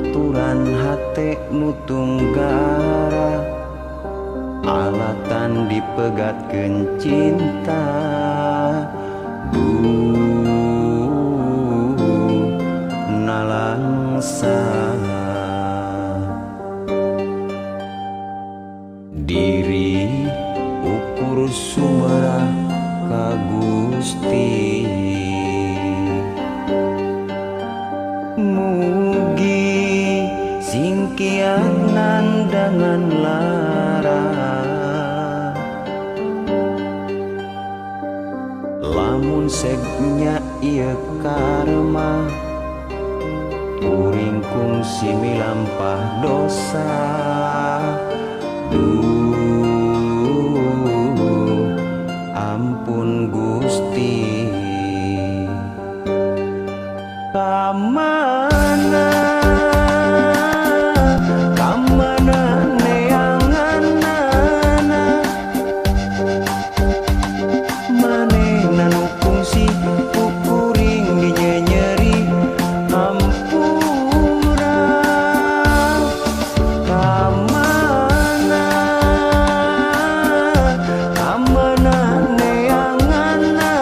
baturan hate nutunggara alatan dipegatkeun cinta nalangsa diri ukur sumerah ka Gusti mugi singkian nandangan lara lamun segnya ieu karma turing kungsi milampah dosa ampun Gusti kamana kamana neanganana manehna nu kungsi kukuring dinyenyeri hampura kamana kamana neanganana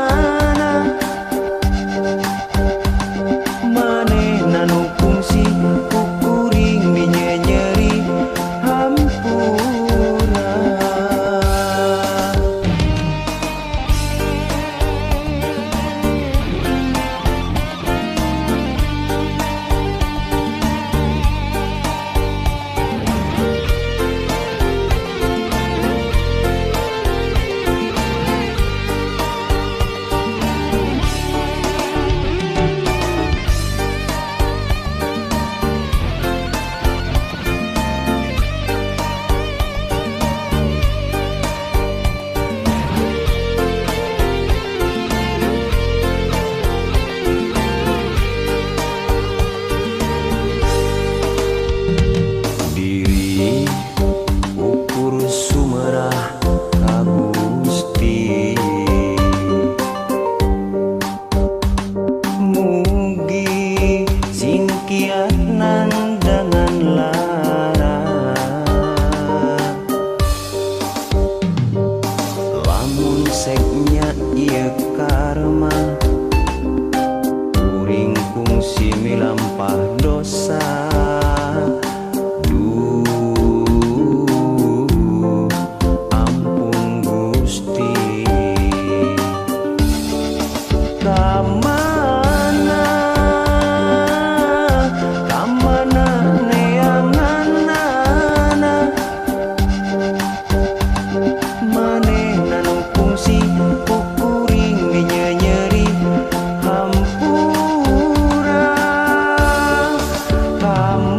manehna nu kungsi kukuring dinyenyeri hampura diri ukur sumerah ka Gusti mugi singkian nandangan lara lamun segnya ieu karma kuring kungsi milampah dosa ampun Gusti kamana kamana neanganana manehna nu kungsi kukuring dinyenyeri hampura kamana